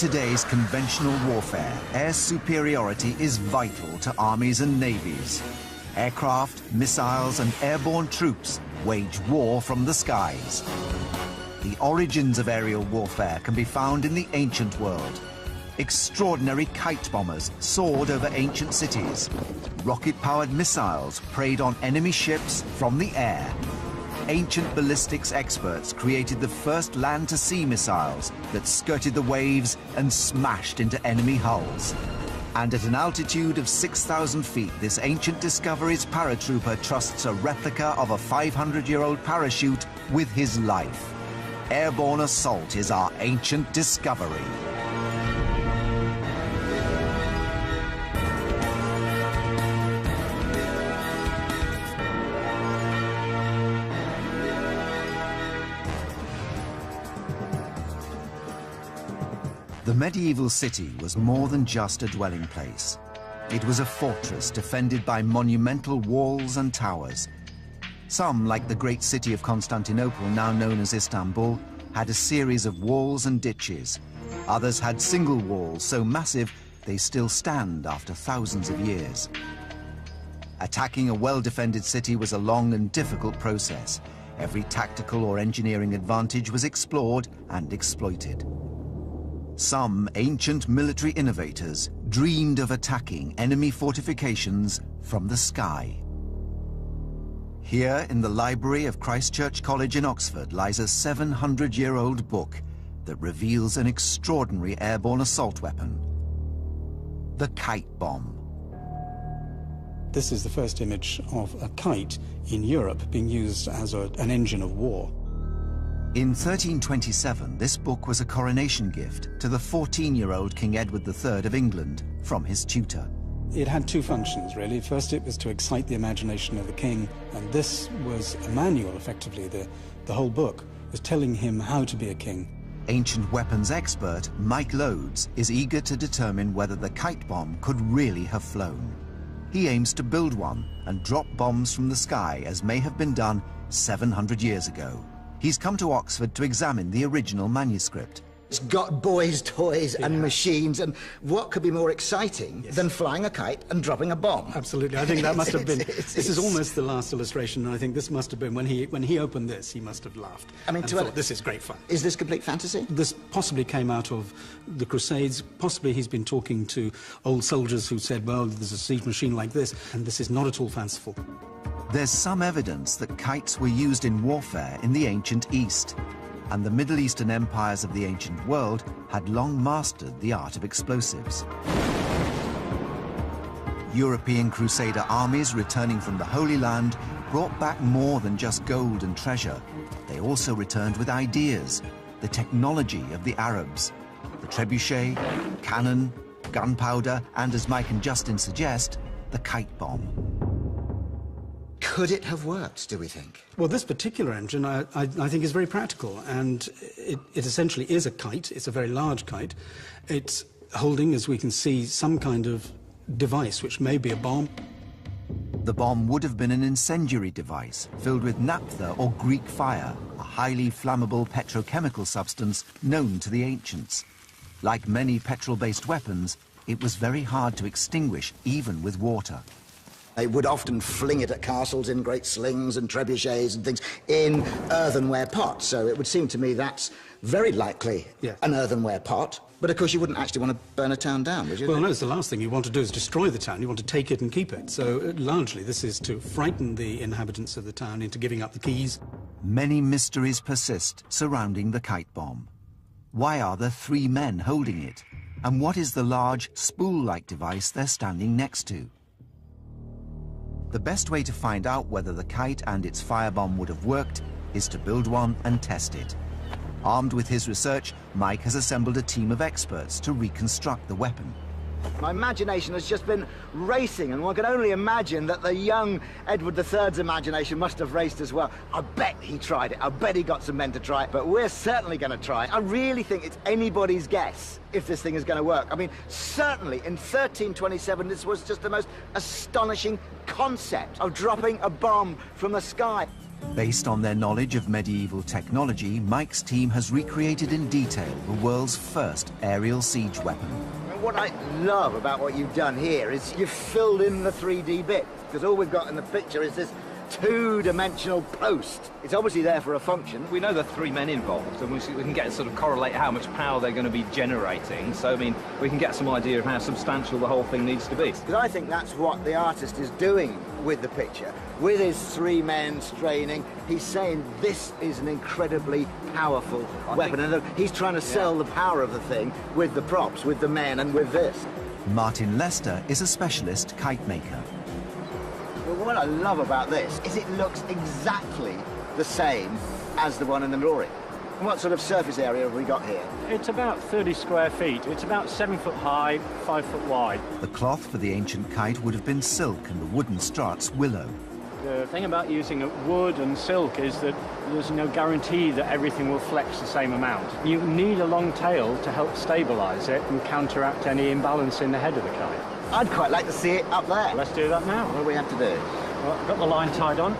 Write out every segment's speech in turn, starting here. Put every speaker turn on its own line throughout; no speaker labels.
today's conventional warfare, air superiority is vital to armies and navies. Aircraft, missiles, and airborne troops wage war from the skies. The origins of aerial warfare can be found in the ancient world. Extraordinary kite bombers soared over ancient cities. Rocket-powered missiles preyed on enemy ships from the air. Ancient ballistics experts created the first land-to-sea missiles that skirted the waves and smashed into enemy hulls. And at an altitude of 6,000 feet, this ancient discovery's paratrooper trusts a replica of a 500-year-old parachute with his life. Airborne assault is our ancient discovery. The medieval city was more than just a dwelling place. It was a fortress defended by monumental walls and towers. Some, like the great city of Constantinople, now known as Istanbul, had a series of walls and ditches. Others had single walls so massive they still stand after thousands of years. Attacking a well-defended city was a long and difficult process. Every tactical or engineering advantage was explored and exploited. Some ancient military innovators dreamed of attacking enemy fortifications from the sky. Here in the library of Christ Church College in Oxford lies a 700-year-old book that reveals an extraordinary airborne assault weapon, the kite bomb.
This is the first image of a kite in Europe being used as an engine of war.
In 1327, this book was a coronation gift to the 14-year-old King Edward III of England from his tutor.
It had two functions, really. First, it was to excite the imagination of the king, and this was a manual, effectively. The whole book was telling him how to be a king.
Ancient weapons expert Mike Loades is eager to determine whether the kite bomb could really have flown. He aims to build one and drop bombs from the sky, as may have been done 700 years ago. He's come to Oxford to examine the original manuscript.
It's got boys' toys and machines, and what could be more exciting than flying a kite and dropping a bomb?
Absolutely. I think that must have been... This is almost the last illustration, and I think this must have been... When he opened this, he must have laughed.
I mean,
and thought, this is great fun.
Is this complete fantasy?
This possibly came out of the Crusades. Possibly he's been talking to old soldiers who said, well, there's a siege machine like this, and this is not at all fanciful.
There's some evidence that kites were used in warfare in the ancient East, and the Middle Eastern empires of the ancient world had long mastered the art of explosives. European Crusader armies returning from the Holy Land brought back more than just gold and treasure. They also returned with ideas, the technology of the Arabs, the trebuchet, cannon, gunpowder, and, as Mike and Justin suggest, the kite bomb.
Could it have worked, do we think?
Well, this particular engine, I think, is very practical, and it essentially is a kite. It's a very large kite. It's holding, as we can see, some kind of device, which may be a bomb.
The bomb would have been an incendiary device filled with naphtha or Greek fire, a highly flammable petrochemical substance known to the ancients. Like many petrol-based weapons, it was very hard to extinguish, even with water.
They would often fling it at castles in great slings and trebuchets and things in earthenware pots. So it would seem to me that's very likely an earthenware pot. But of course you wouldn't actually want to burn a town down, would you?
Well, no, it's the last thing you want to do is destroy the town. You want to take it and keep it. So largely this is to frighten the inhabitants of the town into giving up the keys.
Many mysteries persist surrounding the kite bomb. Why are there 3 men holding it? And what is the large spool-like device they're standing next to? The best way to find out whether the kite and its firebomb would have worked is to build one and test it. Armed with his research, Mike has assembled a team of experts to reconstruct the weapon.
My imagination has just been racing, and one can only imagine that the young Edward III's imagination must have raced as well. I bet he tried it. I bet he got some men to try it, but we're certainly going to try it. I really think it's anybody's guess if this thing is going to work. I mean, certainly in 1327, this was just the most astonishing concept of dropping a bomb from the sky.
Based on their knowledge of medieval technology, Mike's team has recreated in detail the world's first aerial siege weapon.
And what I love about what you've done here is you've filled in the 3D bit, because all we've got in the picture is this two-dimensional post. It's obviously there for a function.
We know there are 3 men involved, and we can get sort of correlate how much power they're going to be generating. So, I mean, we can get some idea of how substantial the whole thing needs to be.
Because I think that's what the artist is doing with the picture. With his 3 men straining, he's saying this is an incredibly powerful weapon. And he's trying to sell the power of the thing with the props, with the men, and with this.
Martin Lester is a specialist kite maker.
Well, what I love about this is it looks exactly the same as the one in the drawing. And what sort of surface area have we got here?
It's about 30 square feet. It's about 7 foot high, 5 foot wide.
The cloth for the ancient kite would have been silk and the wooden struts willow.
The thing about using wood and silk is that there's no guarantee that everything will flex the same amount. You need a long tail to help stabilise it and counteract any imbalance in the head of the kite.
I'd quite like to see it up there.
Let's do that now.
What do we have to do?
Well, I've got the line tied on.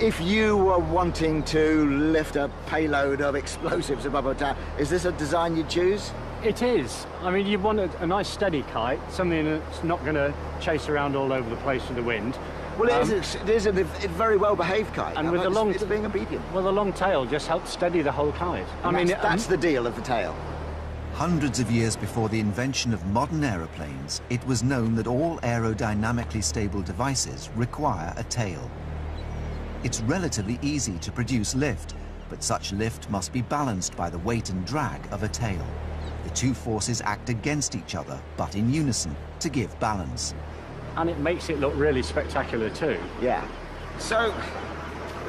If you were wanting to lift a payload of explosives above a town, is this a design you'd choose?
It is. I mean, you want a nice steady kite, something that's not going to chase around all over the place with the wind.
Well, it is a very well-behaved kite.
And with the long...
It's being obedient.
Well, the long tail just helps steady the whole kite.
That's the deal of the tail.
Hundreds of years before the invention of modern aeroplanes, it was known that all aerodynamically stable devices require a tail. It's relatively easy to produce lift, but such lift must be balanced by the weight and drag of a tail. The two forces act against each other, but in unison, to give balance.
And it makes it look really spectacular too.
Yeah. So,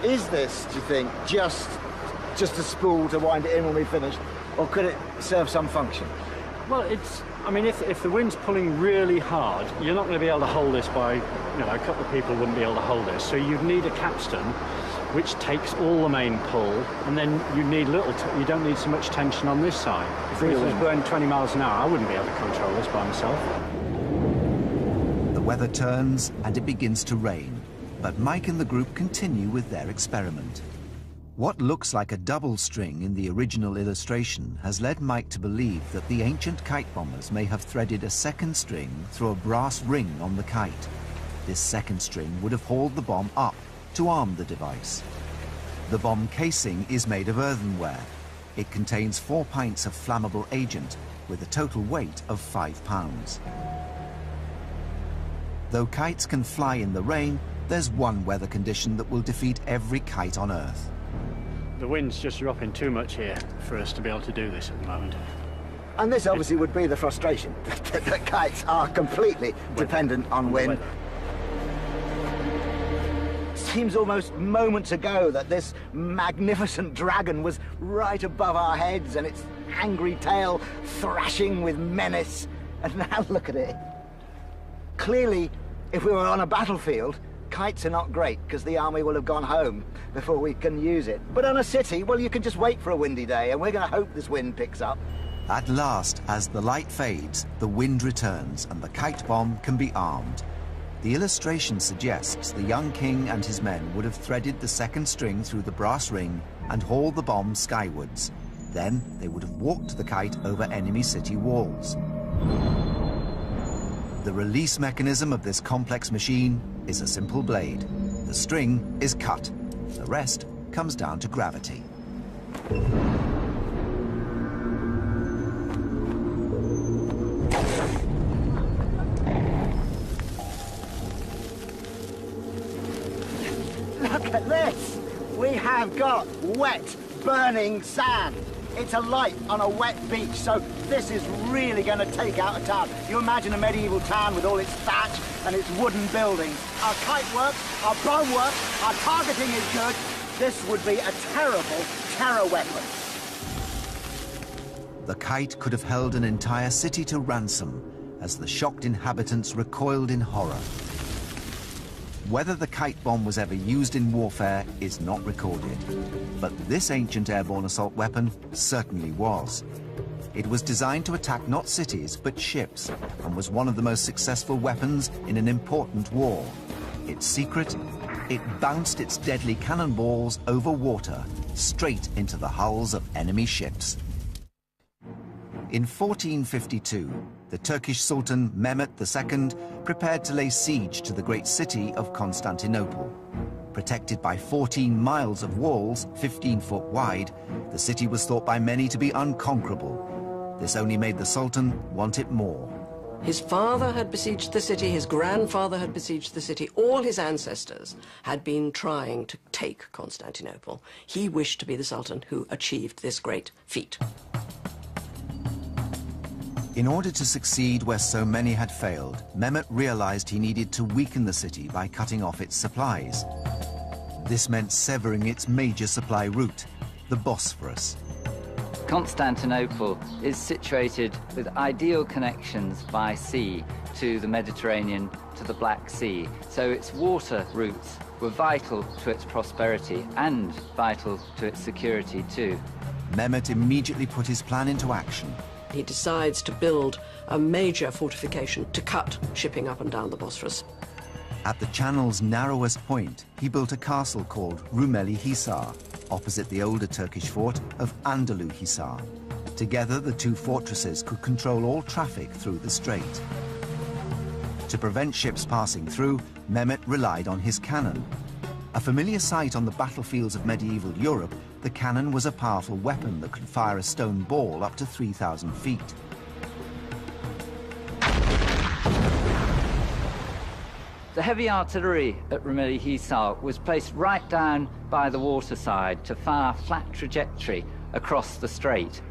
is this, do you think, just a spool to wind it in when we've finished, or could it serve some function?
Well, I mean, if the wind's pulling really hard, you're not going to be able to hold this by, a couple of people wouldn't be able to hold this. So you'd need a capstan, which takes all the main pull, and then you need you don't need so much tension on this side. If it was blowing 20 miles an hour, I wouldn't be able to control this by myself.
The weather turns and it begins to rain, but Mike and the group continue with their experiment. What looks like a double string in the original illustration has led Mike to believe that the ancient kite bombers may have threaded a second string through a brass ring on the kite. This second string would have hauled the bomb up to arm the device. The bomb casing is made of earthenware. It contains 4 pints of flammable agent with a total weight of 5 pounds. Though kites can fly in the rain, there's one weather condition that will defeat every kite on Earth.
The wind's just dropping too much here for us to be able to do this at the moment.
And this obviously would be the frustration, that kites are completely dependent on wind. Seems almost moments ago that this magnificent dragon was right above our heads and its angry tail thrashing with menace. And now look at it. Clearly, if we were on a battlefield, kites are not great because the army will have gone home before we can use it. But on a city, well, you can just wait for a windy day, and we're going to hope this wind picks up.
At last, as the light fades, the wind returns and the kite bomb can be armed. The illustration suggests the young king and his men would have threaded the second string through the brass ring and hauled the bomb skywards. Then they would have walked the kite over enemy city walls. The release mechanism of this complex machine is a simple blade. The string is cut. The rest comes down to gravity.
Look at this! We have got wet, burning sand. It's a light on a wet beach, so this is really going to take out a town. You imagine a medieval town with all its thatch and its wooden buildings. Our kite works, our bomb works, our targeting is good. This would be a terrible terror weapon.
The kite could have held an entire city to ransom as the shocked inhabitants recoiled in horror. Whether the kite bomb was ever used in warfare is not recorded, but this ancient airborne assault weapon certainly was. It was designed to attack not cities, but ships, and was one of the most successful weapons in an important war. Its secret? It bounced its deadly cannonballs over water, straight into the hulls of enemy ships. In 1452, the Turkish Sultan Mehmet II prepared to lay siege to the great city of Constantinople. Protected by 14 miles of walls, 15 foot wide, the city was thought by many to be unconquerable. This only made the Sultan want it more.
His father had besieged the city, his grandfather had besieged the city, all his ancestors had been trying to take Constantinople. He wished to be the Sultan who achieved this great feat.
In order to succeed where so many had failed, Mehmet realized he needed to weaken the city by cutting off its supplies. This meant severing its major supply route, the Bosphorus.
Constantinople is situated with ideal connections by sea to the Mediterranean, to the Black Sea. So its water routes were vital to its prosperity and vital to its security too.
Mehmet immediately put his plan into action.
He decides to build a major fortification to cut shipping up and down the Bosphorus.
At the channel's narrowest point, he built a castle called Rumeli Hisar, opposite the older Turkish fort of Andalu Hisar. Together, the two fortresses could control all traffic through the strait. To prevent ships passing through, Mehmet relied on his cannon. A familiar sight on the battlefields of medieval Europe, the cannon was a powerful weapon that could fire a stone ball up to 3,000 feet.
The heavy artillery at Rumeli Hisar was placed right down by the waterside to fire a flat trajectory across the strait.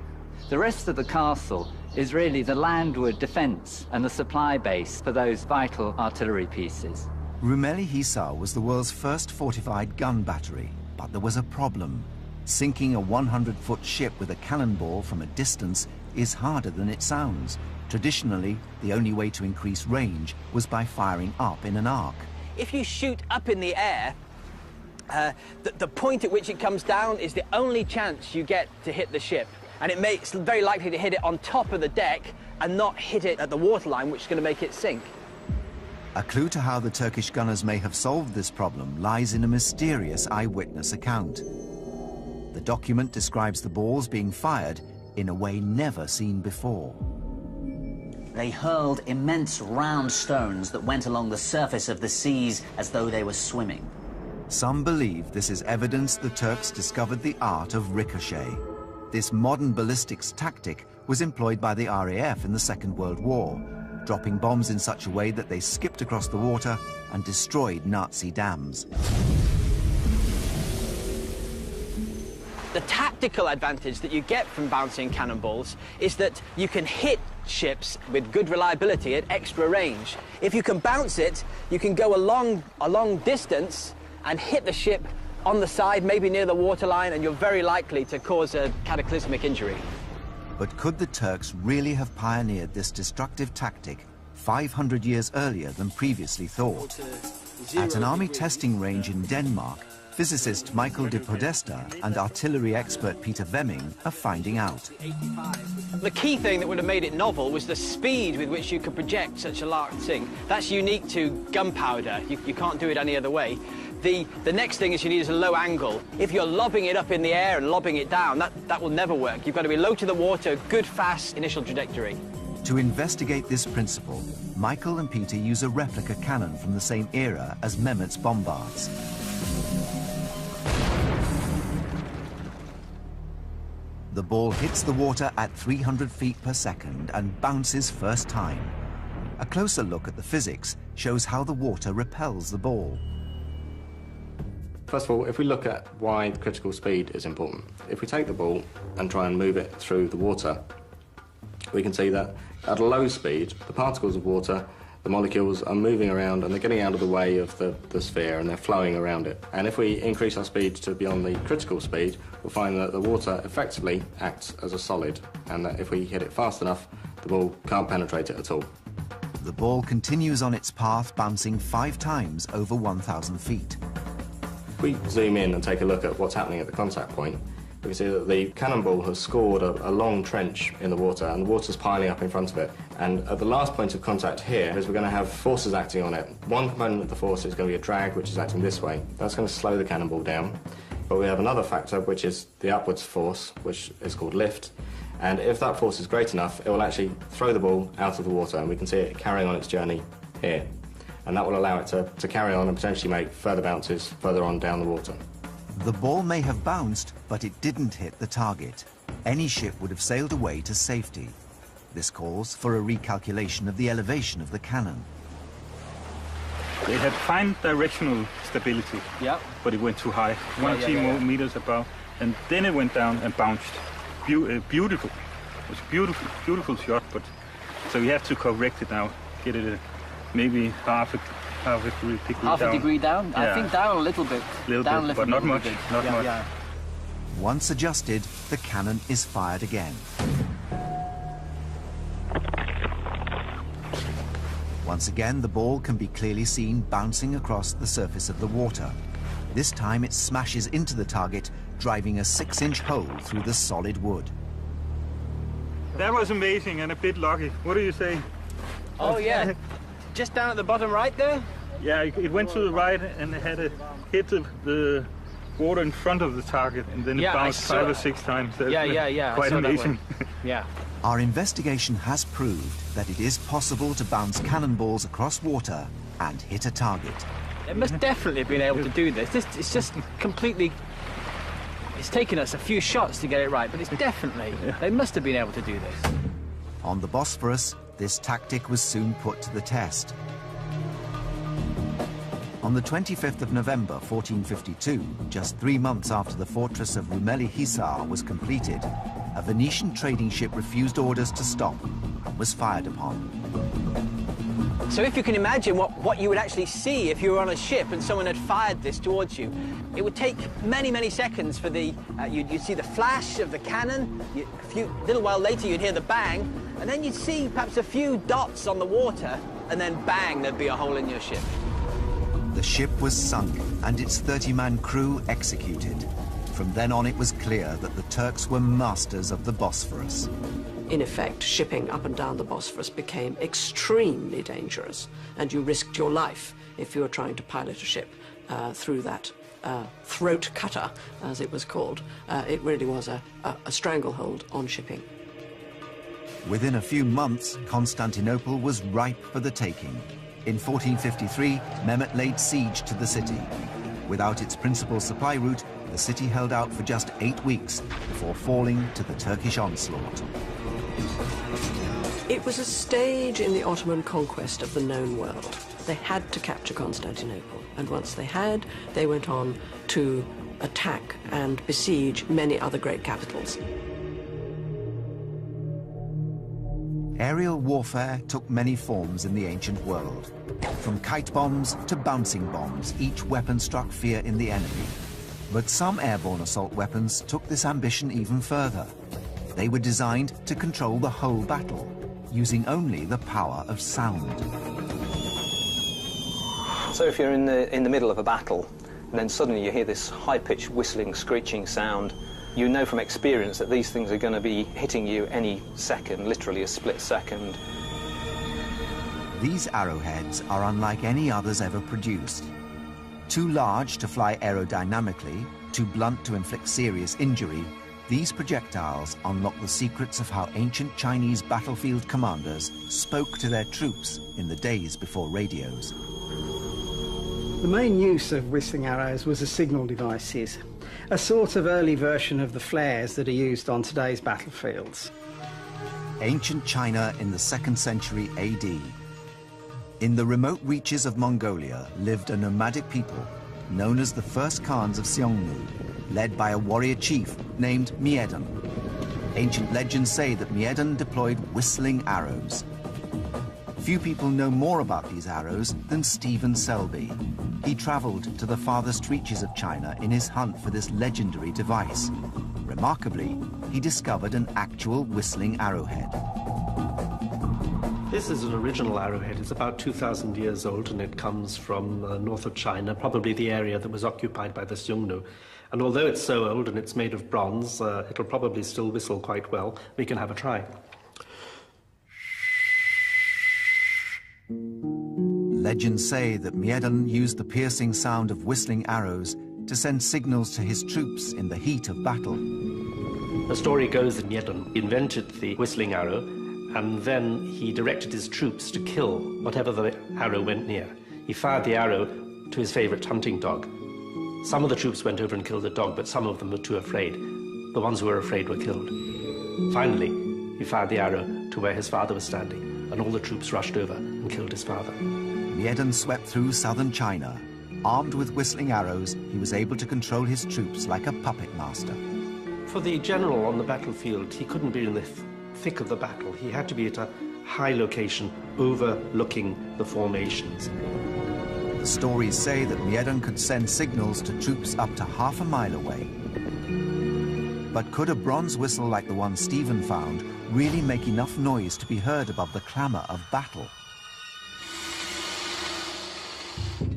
The rest of the castle is really the landward defence and the supply base for those vital artillery pieces.
Rumeli Hisar was the world's first fortified gun battery, but there was a problem. Sinking a 100-foot ship with a cannonball from a distance is harder than it sounds. Traditionally, the only way to increase range was by firing up in an arc.
If you shoot up in the air, the point at which it comes down is the only chance you get to hit the ship. And it's very likely to hit it on top of the deck and not hit it at the waterline, which is going to make it sink.
A clue to how the Turkish gunners may have solved this problem lies in a mysterious eyewitness account. The document describes the balls being fired in a way never seen before.
They hurled immense round stones that went along the surface of the seas as though they were swimming.
Some believe this is evidence the Turks discovered the art of ricochet. This modern ballistics tactic was employed by the RAF in the Second World War, dropping bombs in such a way that they skipped across the water and destroyed Nazi dams.
The tactical advantage that you get from bouncing cannonballs is that you can hit ships with good reliability at extra range. If you can bounce it, you can go a long distance and hit the ship on the side, maybe near the waterline, and you're very likely to cause a cataclysmic injury.
But could the Turks really have pioneered this destructive tactic 500 years earlier than previously thought? At an army testing range in Denmark, physicist Michael de Podesta and artillery expert Peter Vemming are finding out.
The key thing that would have made it novel was the speed with which you could project such a large thing. That's unique to gunpowder. You can't do it any other way. The next thing is you need a low angle. If you're lobbing it up in the air and lobbing it down, that will never work. You've got to be low to the water, good, fast initial trajectory.
To investigate this principle, Michael and Peter use a replica cannon from the same era as Mehmet's bombards. The ball hits the water at 300 feet per second and bounces first time. A closer look at the physics shows how the water repels the ball.
First of all, if we look at why critical speed is important, if we take the ball and try and move it through the water, we can see that at a low speed, the particles of water, the molecules are moving around and they're getting out of the way of the sphere and they're flowing around it. And if we increase our speed to beyond the critical speed, we'll find that the water effectively acts as a solid, and that if we hit it fast enough, the ball can't penetrate it at all.
The ball continues on its path, bouncing 5 times over 1,000 feet.
If we zoom in and take a look at what's happening at the contact point, we can see that the cannonball has scored a long trench in the water, and the water's piling up in front of it. And at the last point of contact here is we're going to have forces acting on it. One component of the force is going to be a drag, which is acting this way. That's going to slow the cannonball down. But we have another factor, which is the upwards force, which is called lift. And if that force is great enough, it will actually throw the ball out of the water, and we can see it carrying on its journey here. And that will allow it to carry on and potentially make further bounces further on down the water.
The ball may have bounced, but it didn't hit the target. Any ship would have sailed away to safety. This calls for a recalculation of the elevation of the cannon.
They had fine directional stability, but it went too high, 1 meters above, and then it went down and bounced. Beautiful. It was a beautiful shot, but so we have to correct it now, get it maybe half a degree down.
Half a degree down?
Yeah.
I think down a little bit.
But not much. Not much.
Once adjusted, the cannon is fired again. Once again, the ball can be clearly seen bouncing across the surface of the water. This time it smashes into the target, driving a 6-inch hole through the solid wood.
That was amazing and a bit lucky. What do you say?
Oh, yeah. Just down at the bottom right there?
Yeah, it went to the right and it had hit the water in front of the target, and then it bounced 5 or 6 times. That's quite amazing.
Yeah.
Our investigation has proved that it is possible to bounce cannonballs across water and hit a target.
It must definitely have been able to do this. It's just completely... It's taken us a few shots to get it right, but it's definitely... They must have been able to do this.
On the Bosphorus, this tactic was soon put to the test. On the 25th of November 1452, just 3 months after the fortress of Rumeli Hisar was completed, a Venetian trading ship refused orders to stop and was fired upon.
So if you can imagine what you would actually see if you were on a ship and someone had fired this towards you, it would take many, many seconds for the... you'd see the flash of the cannon, a little while later you'd hear the bang, and then you'd see perhaps a few dots on the water, and then bang, there'd be a hole in your ship.
The ship was sunk and its 30-man crew executed. From then on, it was clear that the Turks were masters of the Bosphorus.
In effect, shipping up and down the Bosphorus became extremely dangerous, and you risked your life if you were trying to pilot a ship through that throat cutter, as it was called. It really was a stranglehold on shipping.
Within a few months, Constantinople was ripe for the taking. In 1453, Mehmet laid siege to the city. Without its principal supply route, the city held out for just 8 weeks before falling to the Turkish onslaught.
It was a stage in the Ottoman conquest of the known world. They had to capture Constantinople, and once they had, they went on to attack and besiege many other great capitals.
Aerial warfare took many forms in the ancient world. From kite bombs to bouncing bombs, each weapon struck fear in the enemy. But some airborne assault weapons took this ambition even further. They were designed to control the whole battle, using only the power of sound.
So if you're in the middle of a battle, and then suddenly you hear this high-pitched whistling, screeching sound, you know from experience that these things are going to be hitting you any second, literally a split second.
These arrowheads are unlike any others ever produced. Too large to fly aerodynamically, too blunt to inflict serious injury, these projectiles unlock the secrets of how ancient Chinese battlefield commanders spoke to their troops in the days before radios.
The main use of whistling arrows was as signal devices, a sort of early version of the flares that are used on today's battlefields.
Ancient China in the 2nd century AD. In the remote reaches of Mongolia lived a nomadic people known as the first Khans of Xiongnu, led by a warrior chief named Miedan. Ancient legends say that Miedan deployed whistling arrows. Few people know more about these arrows than Stephen Selby. He traveled to the farthest reaches of China in his hunt for this legendary device. Remarkably, he discovered an actual whistling arrowhead.
This is an original arrowhead. It's about 2,000 years old, and it comes from north of China, probably the area that was occupied by the Xiongnu. And although it's so old and it's made of bronze, it'll probably still whistle quite well. We can have a try.
Legends say that Miedan used the piercing sound of whistling arrows to send signals to his troops in the heat of battle.
The story goes that Miedan invented the whistling arrow, and then he directed his troops to kill whatever the arrow went near. He fired the arrow to his favorite hunting dog. Some of the troops went over and killed the dog, but some of them were too afraid. The ones who were afraid were killed. Finally, he fired the arrow to where his father was standing, and all the troops rushed over and killed his father.
Miedan swept through southern China. Armed with whistling arrows, he was able to control his troops like a puppet master.
For the general on the battlefield, he couldn't be in the thick of the battle. He had to be at a high location overlooking the formations.
The stories say that Miedan could send signals to troops up to half a mile away. But could a bronze whistle like the one Stephen found really make enough noise to be heard above the clamour of battle?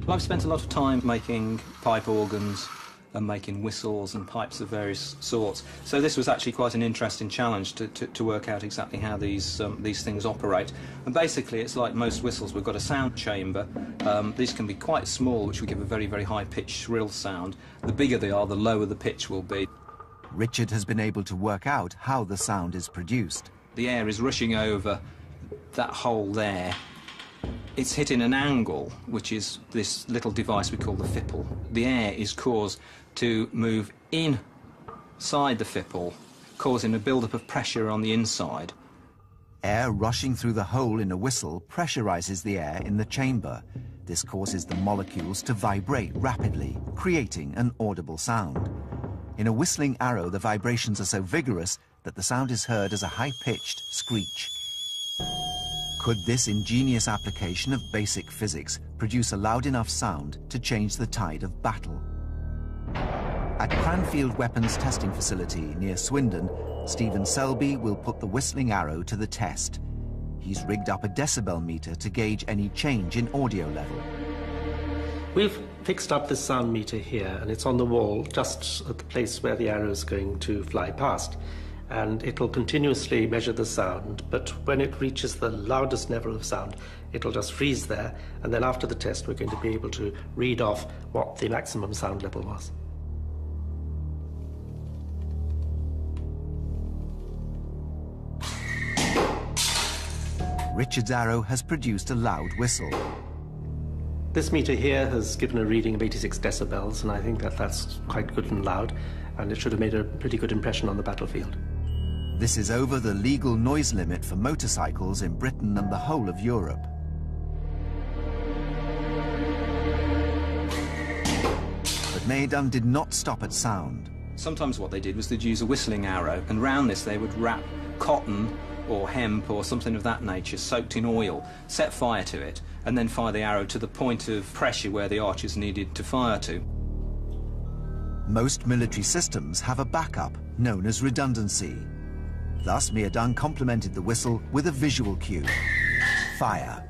Well, I've spent a lot of time making pipe organs and making whistles and pipes of various sorts. So this was actually quite an interesting challenge to work out exactly how these things operate. And basically, it's like most whistles. We've got a sound chamber. These can be quite small, which will give a very, very high-pitched shrill sound. The bigger they are, the lower the pitch will be.
Richard has been able to work out how the sound is produced.
The air is rushing over that hole there. It's hitting an angle, which is this little device we call the fipple. The air is caused to move inside the fipple, causing a build-up of pressure on the inside.
Air rushing through the hole in a whistle pressurizes the air in the chamber. This causes the molecules to vibrate rapidly, creating an audible sound. In a whistling arrow, the vibrations are so vigorous that the sound is heard as a high-pitched screech. Could this ingenious application of basic physics produce a loud enough sound to change the tide of battle? At Cranfield Weapons Testing Facility near Swindon, Stephen Selby will put the whistling arrow to the test. He's rigged up a decibel meter to gauge any change in audio level.
We've fixed up this sound meter here, and it's on the wall just at the place where the arrow is going to fly past. And it'll continuously measure the sound, but when it reaches the loudest level of sound, it'll just freeze there, and then after the test we're going to be able to read off what the maximum sound level was.
Richard's arrow has produced a loud whistle.
This meter here has given a reading of 86 decibels, and I think that's quite good and loud, and it should have made a pretty good impression on the battlefield.
This is over the legal noise limit for motorcycles in Britain and the whole of Europe. But Miedan did not stop at sound.
Sometimes what they did was they'd use a whistling arrow, and round this they would wrap cotton or hemp or something of that nature soaked in oil, set fire to it, and then fire the arrow to the point of pressure where the archers needed to fire to.
Most military systems have a backup known as redundancy. Thus, Miedan complemented the whistle with a visual cue: fire.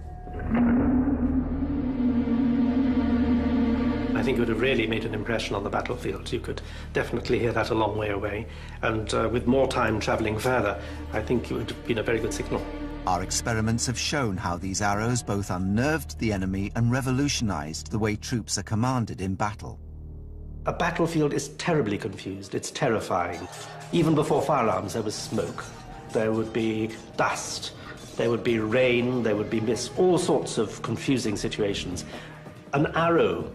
I think it would have really made an impression on the battlefield. You could definitely hear that a long way away, and with more time travelling further, I think it would have been a very good signal.
Our experiments have shown how these arrows both unnerved the enemy and revolutionized the way troops are commanded in battle.
A battlefield is terribly confused. It's terrifying. Even before firearms, there was smoke. There would be dust. There would be rain. There would be mist. All sorts of confusing situations. An arrow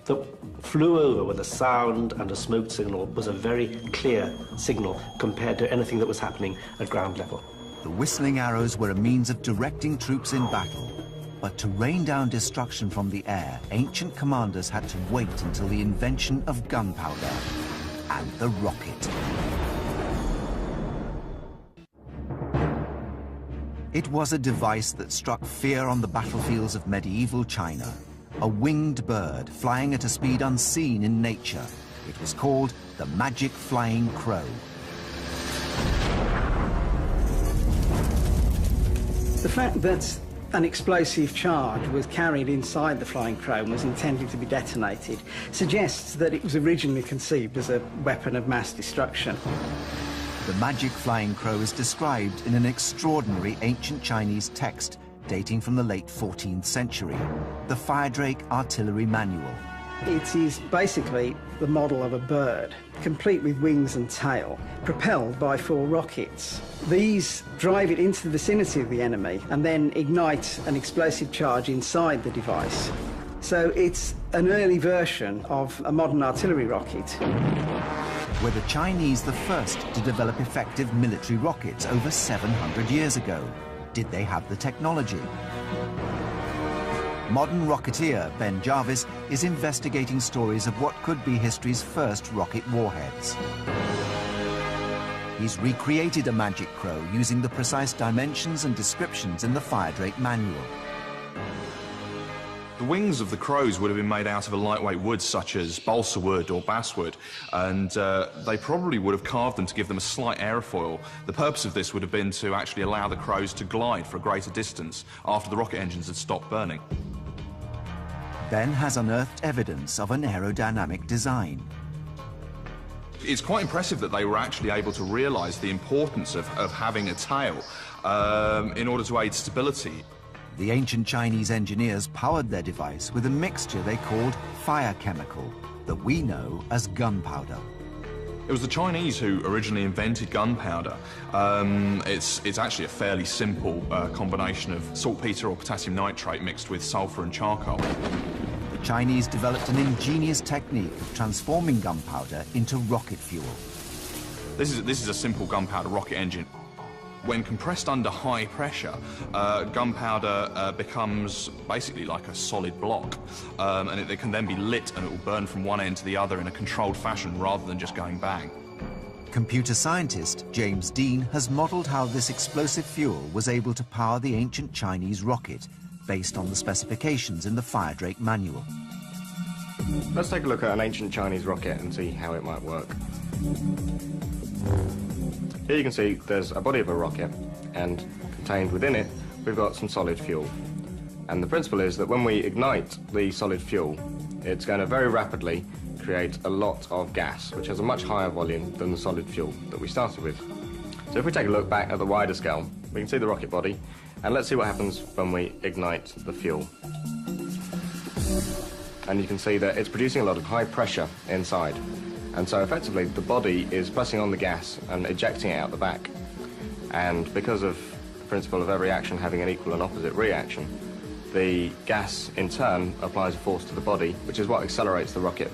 that flew over with a sound and a smoke signal was a very clear signal compared to anything that was happening at ground level.
The whistling arrows were a means of directing troops in battle. But to rain down destruction from the air, ancient commanders had to wait until the invention of gunpowder and the rocket. It was a device that struck fear on the battlefields of medieval China. A winged bird flying at a speed unseen in nature. It was called the Magic Flying Crow.
The fact that an explosive charge was carried inside the Flying Crow and was intended to be detonated suggests that it was originally conceived as a weapon of mass destruction.
The magic Flying Crow is described in an extraordinary ancient Chinese text dating from the late 14th century, the Firedrake Artillery Manual.
It is basically the model of a bird, complete with wings and tail, propelled by 4 rockets. These drive it into the vicinity of the enemy and then ignite an explosive charge inside the device. So it's an early version of a modern artillery rocket.
Were the Chinese the first to develop effective military rockets over 700 years ago? Did they have the technology? Modern rocketeer Ben Jarvis is investigating stories of what could be history's first rocket warheads. He's recreated a magic crow using the precise dimensions and descriptions in the Firedrake Manual.
The wings of the crows would have been made out of a lightweight wood such as balsa wood or basswood, and they probably would have carved them to give them a slight aerofoil. The purpose of this would have been to actually allow the crows to glide for a greater distance after the rocket engines had stopped burning.
Ben has unearthed evidence of an aerodynamic design.
It's quite impressive that they were actually able to realise the importance of having a tail in order to aid stability.
The ancient Chinese engineers powered their device with a mixture they called fire chemical, that we know as gunpowder.
It was the Chinese who originally invented gunpowder. It's actually a fairly simple combination of saltpeter or potassium nitrate mixed with sulfur and charcoal.
The Chinese developed an ingenious technique of transforming gunpowder into rocket fuel.
This is a simple gunpowder rocket engine. When compressed under high pressure, gunpowder becomes basically like a solid block, and it can then be lit and it will burn from one end to the other in a controlled fashion rather than just going bang.
Computer scientist James Dean has modelled how this explosive fuel was able to power the ancient Chinese rocket, based on the specifications in the Firedrake Manual.
Let's take a look at an ancient Chinese rocket and see how it might work. Here you can see there's a body of a rocket, and contained within it we've got some solid fuel. And the principle is that when we ignite the solid fuel, it's going to very rapidly create a lot of gas, which has a much higher volume than the solid fuel that we started with. So if we take a look back at the wider scale, we can see the rocket body, and let's see what happens when we ignite the fuel. And you can see that it's producing a lot of high pressure inside. And so effectively the body is pressing on the gas and ejecting it out the back. And because of the principle of every action having an equal and opposite reaction, the gas in turn applies a force to the body, which is what accelerates the rocket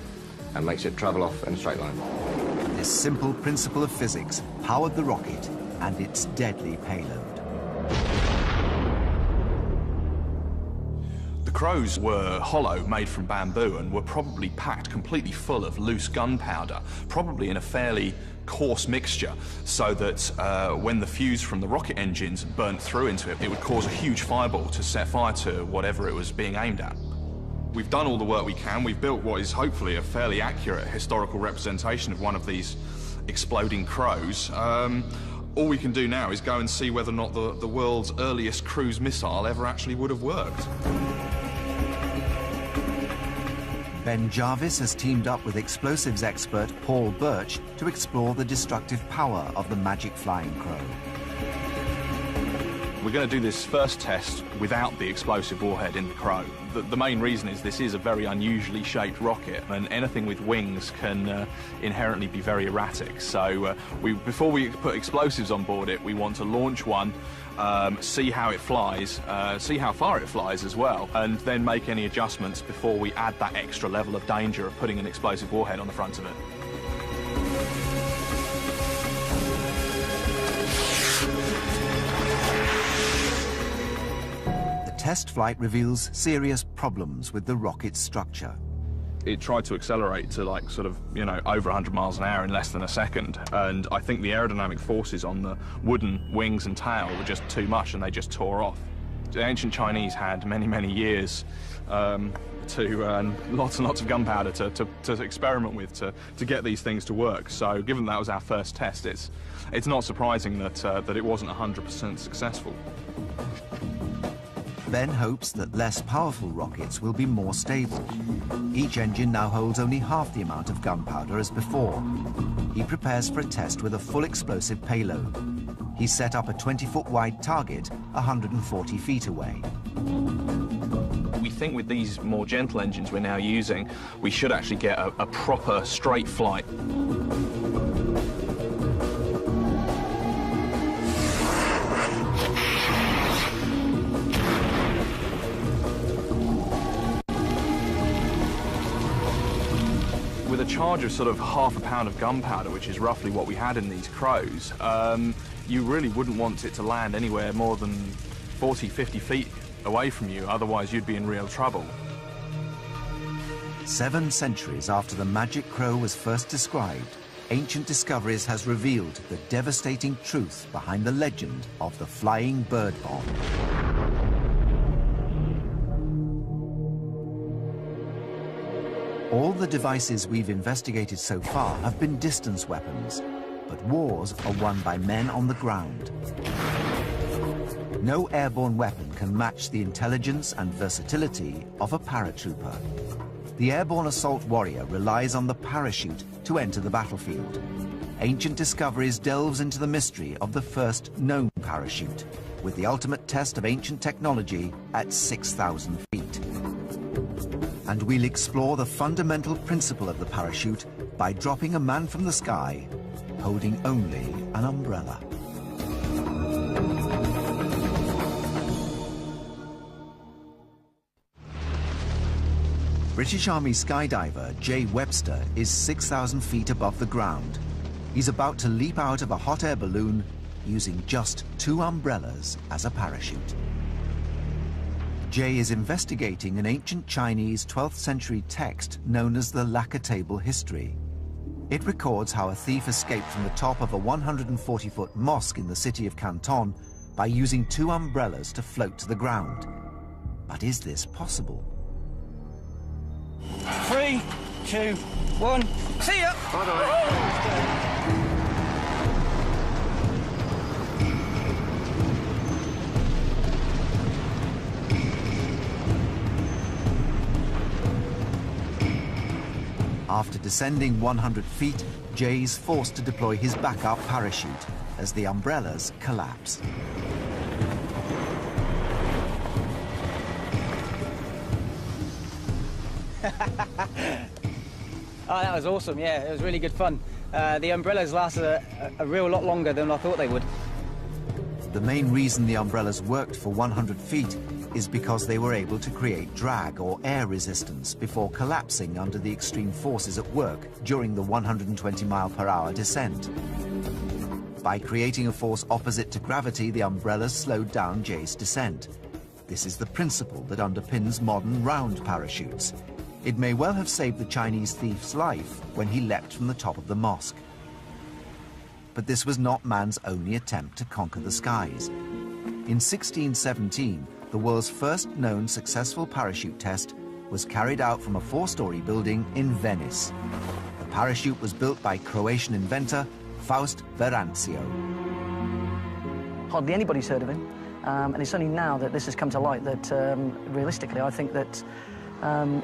and makes it travel off in a straight line.
This simple principle of physics powered the rocket and its deadly payload.
The crows were hollow, made from bamboo, and were probably packed completely full of loose gunpowder, probably in a fairly coarse mixture, so that when the fuse from the rocket engines burnt through into it, it would cause a huge fireball to set fire to whatever it was being aimed at. We've done all the work we can. We've built what is hopefully a fairly accurate historical representation of one of these exploding crows. All we can do now is go and see whether or not the world's earliest cruise missile ever actually would have worked.
Ben Jarvis has teamed up with explosives expert Paul Birch to explore the destructive power of the magic Flying Crow.
We're going to do this first test without the explosive warhead in the Crow. The main reason is this is a very unusually shaped rocket, and anything with wings can inherently be very erratic. So before we put explosives on board it, we want to launch one, see how it flies, see how far it flies as well, and then make any adjustments before we add that extra level of danger of putting an explosive warhead on the front of it.
Test flight reveals serious problems with the rocket's structure.
It tried to accelerate to over 100 miles an hour in less than a second, and I think the aerodynamic forces on the wooden wings and tail were just too much and they just tore off. The ancient Chinese had many, many years lots and lots of gunpowder to experiment with to get these things to work. So given that was our first test, it's not surprising that it wasn't 100% successful.
Ben hopes that less powerful rockets will be more stable. Each engine now holds only half the amount of gunpowder as before. He prepares for a test with a full explosive payload. He set up a 20-foot wide target 140 feet away.
We think with these more gentle engines we're now using, we should actually get a proper straight flight. With a charge of sort of half a pound of gunpowder, which is roughly what we had in these Crows, you really wouldn't want it to land anywhere more than 40, 50 feet away from you, otherwise you'd be in real trouble.
7 centuries after the magic crow was first described, Ancient Discoveries has revealed the devastating truth behind the legend of the flying bird bomb. All the devices we've investigated so far have been distance weapons, but wars are won by men on the ground. No airborne weapon can match the intelligence and versatility of a paratrooper. The airborne assault warrior relies on the parachute to enter the battlefield. Ancient Discoveries delves into the mystery of the first known parachute, with the ultimate test of ancient technology at 6,000 feet. And we'll explore the fundamental principle of the parachute by dropping a man from the sky, holding only an umbrella. British Army skydiver Jay Webster is 6,000 feet above the ground. He's about to leap out of a hot air balloon using just 2 umbrellas as a parachute. Jay is investigating an ancient Chinese 12th century text known as the Lacquer Table History. It records how a thief escaped from the top of a 140-foot mosque in the city of Canton by using 2 umbrellas to float to the ground. But is this possible?
3, 2, 1. See ya!
After descending 100 feet, Jay's forced to deploy his backup parachute as the umbrellas collapse.
Oh, that was awesome, yeah, it was really good fun. The umbrellas lasted a real lot longer than I thought they would.
The main reason the umbrellas worked for 100 feet is because they were able to create drag or air resistance before collapsing under the extreme forces at work during the 120-mile-per-hour descent. By creating a force opposite to gravity, the umbrellas slowed down Jay's descent. This is the principle that underpins modern round parachutes. It may well have saved the Chinese thief's life when he leapt from the top of the mosque. But this was not man's only attempt to conquer the skies. In 1617, the world's first known successful parachute test was carried out from a 4-story building in Venice. The parachute was built by Croatian inventor Faust Verancio.
Hardly anybody's heard of him, and it's only now that this has come to light that, realistically, I think that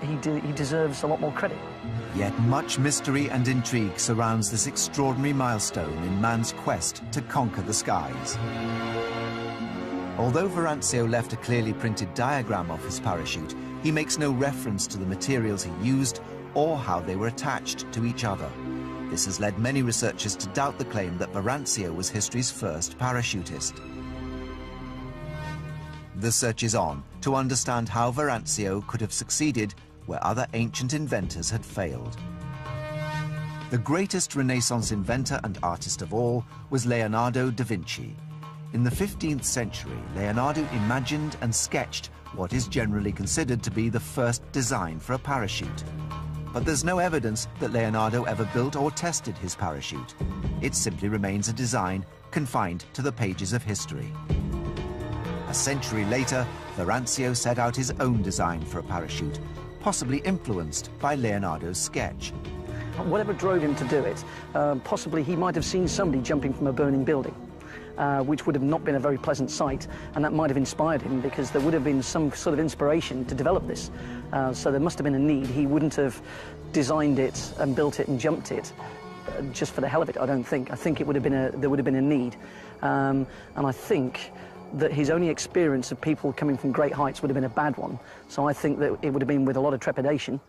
he deserves a lot more credit.
Yet much mystery and intrigue surrounds this extraordinary milestone in man's quest to conquer the skies. Although Verancio left a clearly printed diagram of his parachute, he makes no reference to the materials he used or how they were attached to each other. This has led many researchers to doubt the claim that Verancio was history's first parachutist. The search is on to understand how Verancio could have succeeded where other ancient inventors had failed. The greatest Renaissance inventor and artist of all was Leonardo da Vinci. In the 15th century, Leonardo imagined and sketched what is generally considered to be the first design for a parachute. But there's no evidence that Leonardo ever built or tested his parachute. It simply remains a design confined to the pages of history. A century later, Verancio set out his own design for a parachute, possibly influenced by Leonardo's sketch.
Whatever drove him to do it, possibly he might have seen somebody jumping from a burning building, which would have not been a very pleasant sight, and that might have inspired him because there would have been some sort of inspiration to develop this. So there must have been a need. He wouldn't have designed it and built it and jumped it just for the hell of it, I don't think. I think it would have been there would have been a need. And I think that his only experience of people coming from great heights would have been a bad one. So I think that it would have been with a lot of trepidation.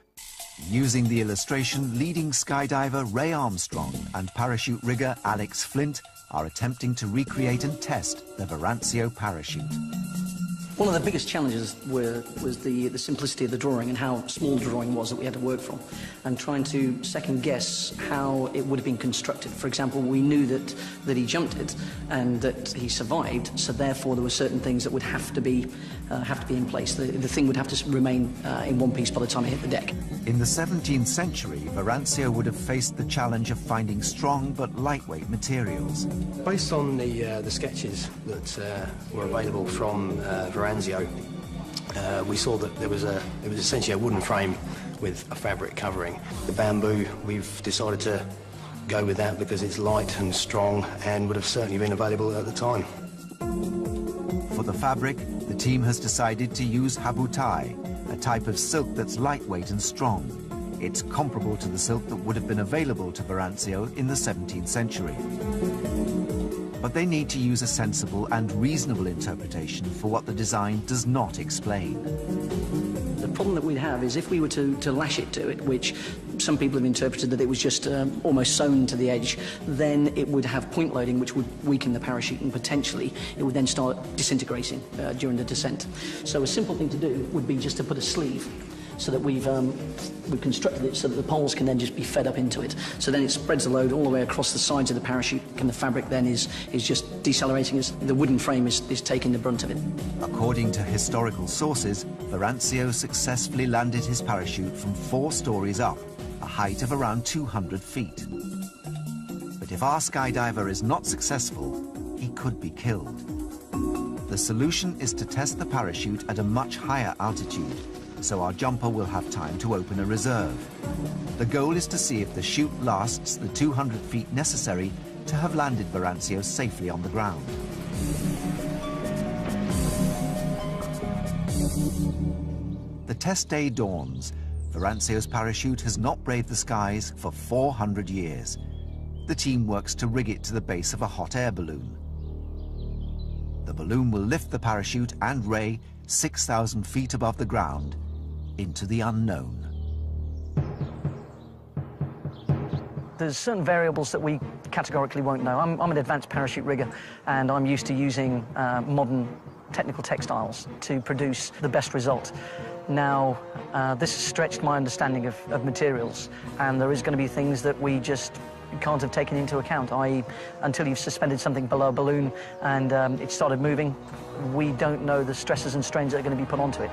Using the illustration, leading skydiver Ray Armstrong and parachute rigger Alex Flint are attempting to recreate and test the Verancio parachute.
One of the biggest challenges was the simplicity of the drawing and how small the drawing was that we had to work from, and trying to second guess how it would have been constructed. For example, we knew that he jumped it and that he survived, so therefore there were certain things that would have to be in place. The thing would have to remain in one piece by the time it hit the deck.
In the 17th century, Verancio would have faced the challenge of finding strong but lightweight materials.
Based on the sketches that were available from Verancio, we saw that it was essentially a wooden frame with a fabric covering. The bamboo, we've decided to go with that because it's light and strong and would have certainly been available at the time.
For the fabric, the team has decided to use habutai, a type of silk that's lightweight and strong. It's comparable to the silk that would have been available to Verancio in the 17th century. But they need to use a sensible and reasonable interpretation for what the design does not explain.
The problem that we'd have is if we were to lash it to it, which some people have interpreted that it was just almost sewn to the edge, then it would have point loading, which would weaken the parachute, and potentially it would then start disintegrating during the descent. So a simple thing to do would be just to put a sleeve, so that we've constructed it so that the poles can then just be fed up into it. So then it spreads the load all the way across the sides of the parachute, and the fabric then is just decelerating as the wooden frame is taking the brunt of it.
According to historical sources, Verancio successfully landed his parachute from 4 stories up, a height of around 200 feet. But if our skydiver is not successful, he could be killed. The solution is to test the parachute at a much higher altitude, so our jumper will have time to open a reserve. The goal is to see if the chute lasts the 200 feet necessary to have landed Verancio safely on the ground. The test day dawns. Verancio's parachute has not braved the skies for 400 years. The team works to rig it to the base of a hot air balloon. The balloon will lift the parachute and Ray 6,000 feet above the ground into the unknown.
There's certain variables that we categorically won't know. I'm an advanced parachute rigger, and I'm used to using modern technical textiles to produce the best result. Now, this has stretched my understanding of materials, and there is going to be things that we just can't have taken into account, i.e. until you've suspended something below a balloon and it started moving, we don't know the stresses and strains that are going to be put onto it.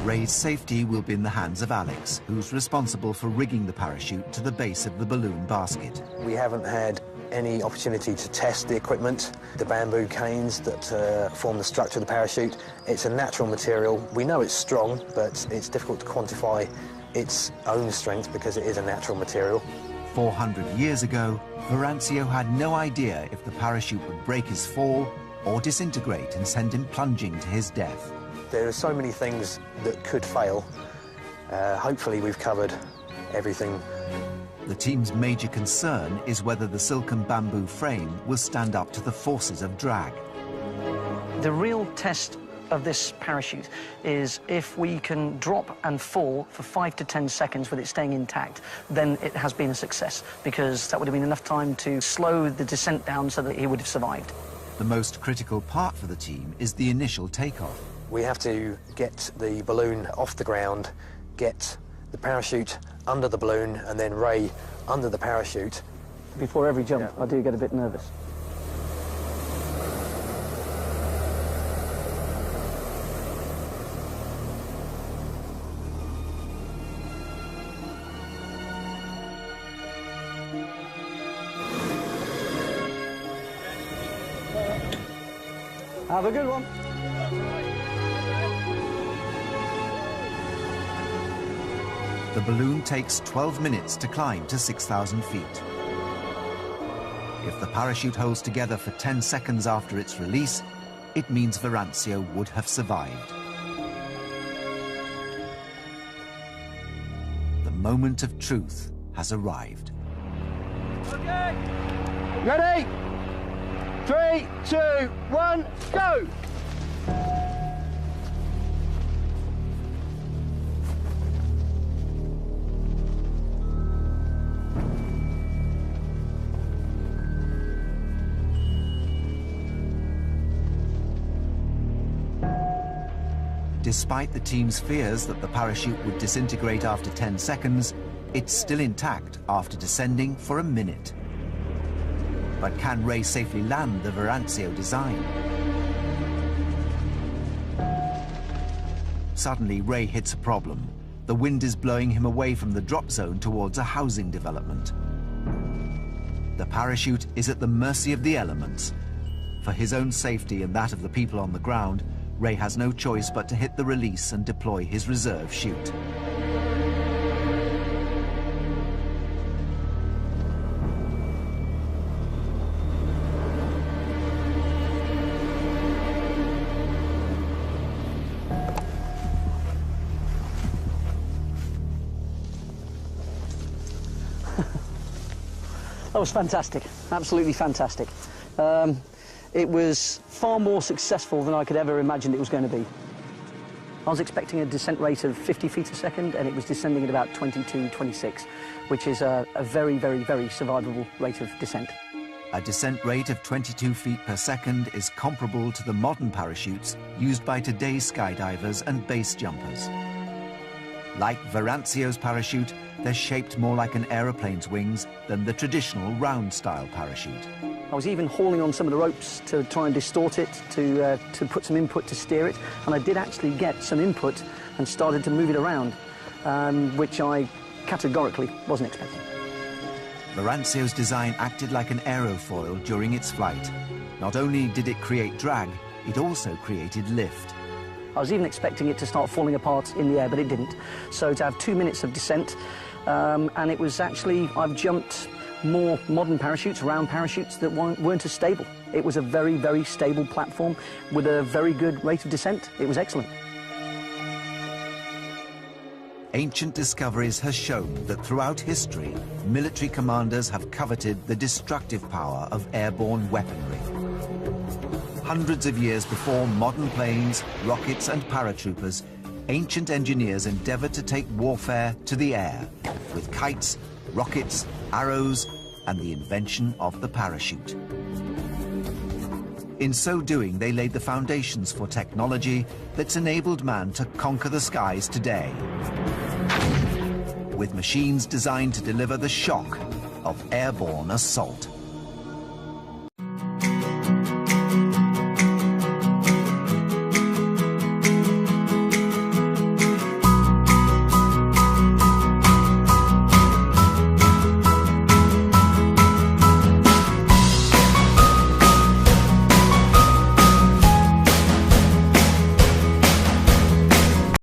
Ray's safety will be in the hands of Alex, who's responsible for rigging the parachute to the base of the balloon basket.
We haven't had any opportunity to test the equipment, the bamboo canes that form the structure of the parachute. It's a natural material. We know it's strong, but it's difficult to quantify its own strength because it is a natural material.
400 years ago, Verancio had no idea if the parachute would break his fall or disintegrate and send him plunging to his death.
There are so many things that could fail. Hopefully we've covered everything.
The team's major concern is whether the silken bamboo frame will stand up to the forces of drag.
The real test of this parachute is if we can drop and fall for 5 to 10 seconds with it staying intact, then it has been a success, because that would have been enough time to slow the descent down so that he would have survived.
The most critical part for the team is the initial takeoff.
We have to get the balloon off the ground, get the parachute under the balloon, and then Ray under the parachute.
Before every jump, I do get a bit nervous.
Have a good one.
The balloon takes 12 minutes to climb to 6,000 feet. If the parachute holds together for 10 seconds after its release, it means Verancio would have survived. The moment of truth has arrived.
Okay. Ready? 3, 2, 1, go!
Despite the team's fears that the parachute would disintegrate after 10 seconds, it's still intact after descending for a minute. But can Ray safely land the Verancio design? Suddenly, Ray hits a problem. The wind is blowing him away from the drop zone towards a housing development. The parachute is at the mercy of the elements. For his own safety and that of the people on the ground, Ray has no choice but to hit the release and deploy his reserve chute.
That was fantastic, absolutely fantastic. It was far more successful than I could ever imagine it was going to be. I was expecting a descent rate of 50 feet a second, and it was descending at about 22, 26, which is a very, very, very survivable rate of descent.
A descent rate of 22 feet per second is comparable to the modern parachutes used by today's skydivers and base jumpers. Like Verancio's parachute, they're shaped more like an aeroplane's wings than the traditional round-style parachute.
I was even hauling on some of the ropes to try and distort it, to put some input to steer it, and I did actually get some input and started to move it around, which I categorically wasn't expecting.
Verancio's design acted like an aerofoil during its flight. Not only did it create drag, it also created lift.
I was even expecting it to start falling apart in the air, but it didn't. So to have 2 minutes of descent, and it was actually, I've jumped more modern parachutes, round parachutes, that weren't as stable. It was a very, very stable platform with a very good rate of descent. It was excellent.
Ancient discoveries has shown that throughout history, military commanders have coveted the destructive power of airborne weaponry. Hundreds of years before modern planes, rockets and paratroopers, ancient engineers endeavored to take warfare to the air with kites, rockets, arrows, and the invention of the parachute. In so doing, they laid the foundations for technology that's enabled man to conquer the skies today, with machines designed to deliver the shock of airborne assault.